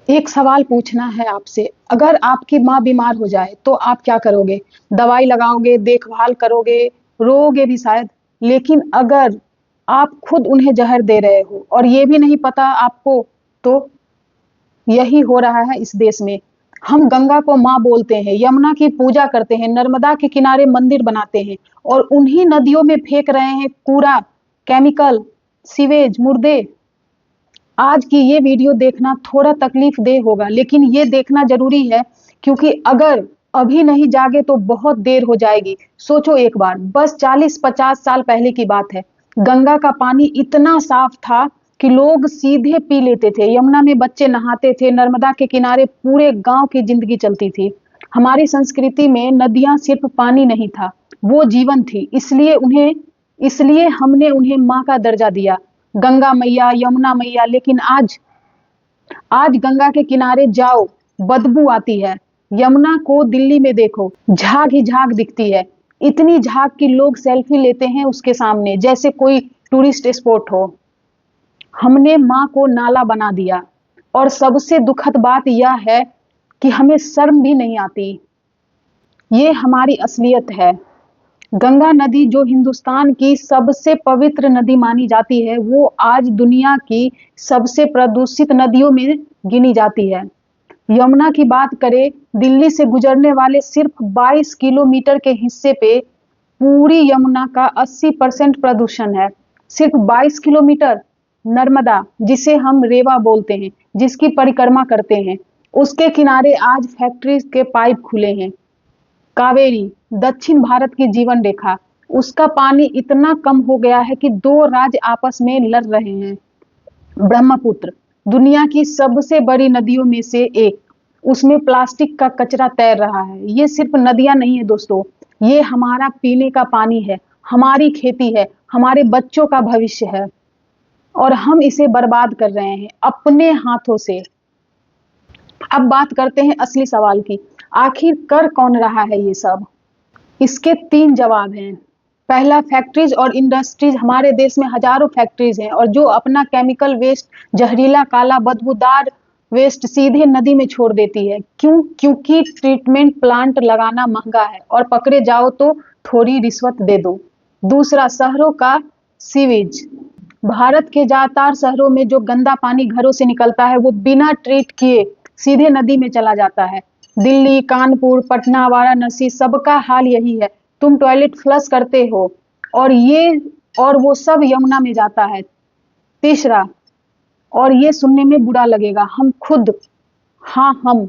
एक सवाल पूछना है आपसे। अगर आपकी माँ बीमार हो जाए तो आप क्या करोगे? दवाई लगाओगे, देखभाल करोगे, रोओगे भी शायद। लेकिन अगर आप खुद उन्हें जहर दे रहे हो और ये भी नहीं पता आपको, तो यही हो रहा है इस देश में। हम गंगा को माँ बोलते हैं, यमुना की पूजा करते हैं, नर्मदा के किनारे मंदिर बनाते हैं और उन्हीं नदियों में फेंक रहे हैं कूड़ा, केमिकल, सीवेज, मुर्दे। आज की ये वीडियो देखना थोड़ा तकलीफ देह होगा, लेकिन ये देखना जरूरी है, क्योंकि अगर अभी नहीं जागे तो बहुत देर हो जाएगी। सोचो एक बार, बस 40-50 साल पहले की बात है। गंगा का पानी इतना साफ था कि लोग सीधे पी लेते थे, यमुना में बच्चे नहाते थे, नर्मदा के किनारे पूरे गांव की जिंदगी चलती थी। हमारी संस्कृति में नदियां सिर्फ पानी नहीं था, वो जीवन थी। इसलिए हमने उन्हें माँ का दर्जा दिया, गंगा मैया, यमुना मैया। लेकिन आज आज गंगा के किनारे जाओ, बदबू आती है। यमुना को दिल्ली में देखो, झाग ही झाग दिखती है। इतनी झाग कि लोग सेल्फी लेते हैं उसके सामने, जैसे कोई टूरिस्ट स्पॉट हो। हमने माँ को नाला बना दिया और सबसे दुखद बात यह है कि हमें शर्म भी नहीं आती। ये हमारी असलियत है। गंगा नदी, जो हिंदुस्तान की सबसे पवित्र नदी मानी जाती है, वो आज दुनिया की सबसे प्रदूषित नदियों में गिनी जाती है। यमुना की बात करें, दिल्ली से गुजरने वाले सिर्फ 22 किलोमीटर के हिस्से पे पूरी यमुना का 80% प्रदूषण है। सिर्फ 22 किलोमीटर। नर्मदा, जिसे हम रेवा बोलते हैं, जिसकी परिक्रमा करते हैं, उसके किनारे आज फैक्ट्रीज के पाइप खुले हैं। कावेरी, दक्षिण भारत की जीवन रेखा, उसका पानी इतना कम हो गया है कि दो राज्य आपस में लड़ रहे हैं। ब्रह्मपुत्र, दुनिया की सबसे बड़ी नदियों में से एक, उसमें प्लास्टिक का कचरा तैर रहा है। ये सिर्फ नदियां नहीं है दोस्तों, ये हमारा पीने का पानी है, हमारी खेती है, हमारे बच्चों का भविष्य है, और हम इसे बर्बाद कर रहे हैं अपने हाथों से। अब बात करते हैं असली सवाल की। आखिर कर कौन रहा है ये सब? इसके 3 जवाब हैं। पहला, फैक्ट्रीज और इंडस्ट्रीज। हमारे देश में हजारों फैक्ट्रीज हैं और जो अपना केमिकल वेस्ट, जहरीला, काला, बदबूदार वेस्ट सीधे नदी में छोड़ देती है। क्यों? क्योंकि ट्रीटमेंट प्लांट लगाना महंगा है और पकड़े जाओ तो थोड़ी रिश्वत दे दो। दूसरा, शहरों का सीवेज। भारत के ज्यादातर शहरों में जो गंदा पानी घरों से निकलता है, वो बिना ट्रीट किए सीधे नदी में चला जाता है। दिल्ली, कानपुर, पटना, वाराणसी, सबका हाल यही है। तुम टॉयलेट फ्लश करते हो और वो सब यमुना में जाता है। तीसरा, और ये सुनने में बुरा लगेगा, हम खुद, हाँ हम,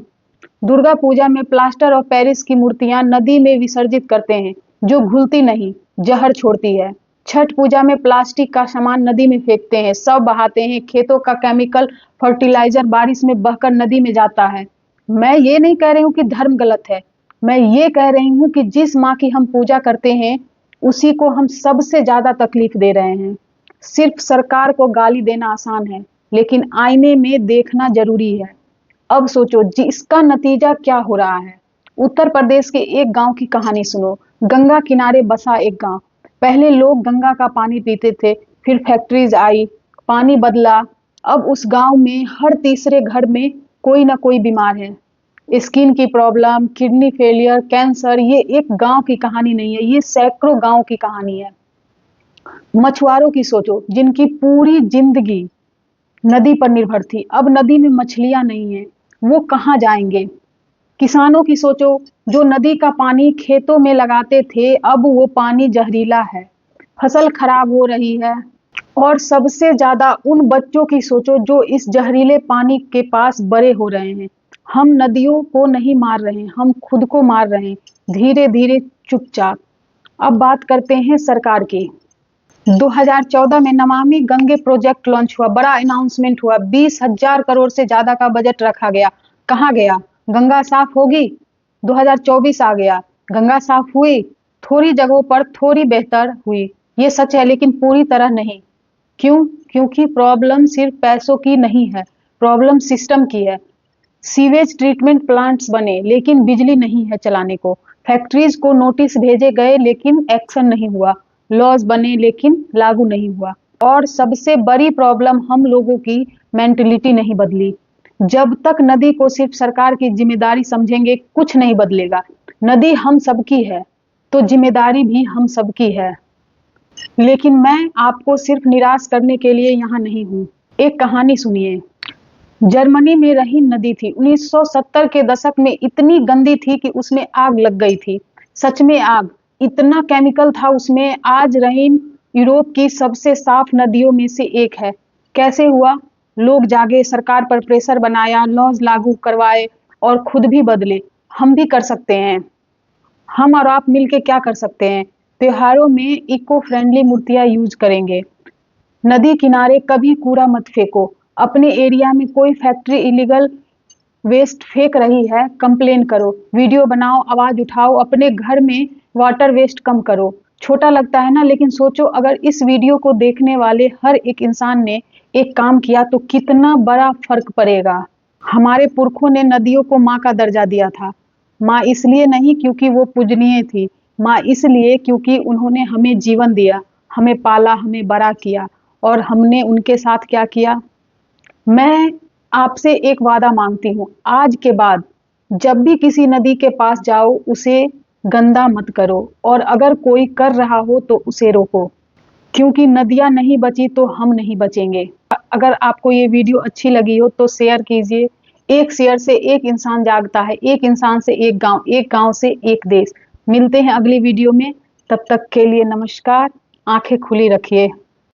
दुर्गा पूजा में प्लास्टर ऑफ पेरिस की मूर्तियां नदी में विसर्जित करते हैं, जो घुलती नहीं, जहर छोड़ती है। छठ पूजा में प्लास्टिक का सामान नदी में फेंकते हैं, सब बहाते हैं। खेतों का केमिकल फर्टिलाइजर बारिश में बहकर नदी में जाता है। मैं ये नहीं कह रही हूँ कि धर्म गलत है, मैं ये कह रही हूँ कि जिस माँ की हम पूजा करते हैं, उसी को हम सबसे ज्यादा तकलीफ दे रहे हैं। सिर्फ सरकार को गाली देना आसान है, लेकिन आईने में देखना जरूरी है। अब सोचो जी, इसका नतीजा क्या हो रहा है। उत्तर प्रदेश के एक गांव की कहानी सुनो। गंगा किनारे बसा एक गांव। पहले लोग गंगा का पानी पीते थे, फिर फैक्ट्रीज आई, पानी बदला। अब उस गांव में हर तीसरे घर में कोई ना कोई बीमार है। स्किन की प्रॉब्लम, किडनी फेलियर, कैंसर। ये एक गांव की कहानी नहीं है, ये सैकड़ों गांव की कहानी है। मछुआरों की सोचो, जिनकी पूरी जिंदगी नदी पर निर्भर थी, अब नदी में मछलियां नहीं है, वो कहाँ जाएंगे? किसानों की सोचो, जो नदी का पानी खेतों में लगाते थे, अब वो पानी जहरीला है, फसल खराब हो रही है। और सबसे ज्यादा उन बच्चों की सोचो जो इस जहरीले पानी के पास बड़े हो रहे हैं। हम नदियों को नहीं मार रहे, हम खुद को मार रहे हैं, धीरे धीरे, चुपचाप। अब बात करते हैं सरकार की। 2014 में नमामि गंगे प्रोजेक्ट लॉन्च हुआ, बड़ा अनाउंसमेंट हुआ, 20,000 करोड़ से ज्यादा का बजट रखा गया। कहाँ गया? गंगा साफ होगी? 2024 आ गया, गंगा साफ हुई? थोड़ी जगहों पर थोड़ी बेहतर हुई, ये सच है, लेकिन पूरी तरह नहीं। क्यों? क्योंकि प्रॉब्लम सिर्फ पैसों की नहीं है, प्रॉब्लम सिस्टम की है। सीवेज ट्रीटमेंट प्लांट्स बने, लेकिन बिजली नहीं है चलाने को। फैक्ट्रीज को नोटिस भेजे गए, लेकिन एक्शन नहीं हुआ। लॉज बने, लेकिन लागू नहीं हुआ। और सबसे बड़ी प्रॉब्लम, हम लोगों की मेंटलिटी नहीं बदली। जब तक नदी को सिर्फ सरकार की जिम्मेदारी समझेंगे, कुछ नहीं बदलेगा। नदी हम सबकी है, तो जिम्मेदारी भी हम सबकी है। लेकिन मैं आपको सिर्फ निराश करने के लिए यहाँ नहीं हूँ। एक कहानी सुनिए। जर्मनी में रहीन नदी थी। 1970 के दशक में इतनी गंदी थी कि उसमें आग लग गई थी। सच में आग, इतना केमिकल था उसमें। आज रहीन यूरोप की सबसे साफ नदियों में से एक है। कैसे हुआ? लोग जागे, सरकार पर प्रेशर बनाया, लॉज लागू करवाए और खुद भी बदले। हम भी कर सकते हैं। हम और आप मिलके क्या कर सकते हैं? त्योहारों में इको फ्रेंडली मूर्तियां यूज करेंगे। नदी किनारे कभी कूड़ा मत फेंको। अपने एरिया में कोई फैक्ट्री इलीगल वेस्ट फेंक रही है, कंप्लेन करो, वीडियो बनाओ, आवाज उठाओ। अपने घर में वाटर वेस्ट कम करो। छोटा लगता है ना, लेकिन सोचो अगर इस वीडियो को देखने वाले हर एक इंसान ने एक काम किया तो कितना बड़ा फर्क पड़ेगा। हमारे पुरखों ने नदियों को माँ का दर्जा दिया था। माँ इसलिए नहीं क्योंकि वो पूजनीय थी, माँ इसलिए क्योंकि उन्होंने हमें जीवन दिया, हमें पाला, हमें बड़ा किया और हमने उनके साथ क्या किया। मैं आपसे एक वादा मांगती हूँ, आज के बाद जब भी किसी नदी के पास जाओ उसे गंदा मत करो और अगर कोई कर रहा हो तो उसे रोको, क्योंकि नदियाँ नहीं बची तो हम नहीं बचेंगे। अगर आपको ये वीडियो अच्छी लगी हो तो शेयर कीजिए। एक शेयर से एक इंसान जागता है, एक इंसान से एक गांव से एक देश। मिलते हैं अगली वीडियो में, तब तक के लिए नमस्कार। आंखें खुली रखिए।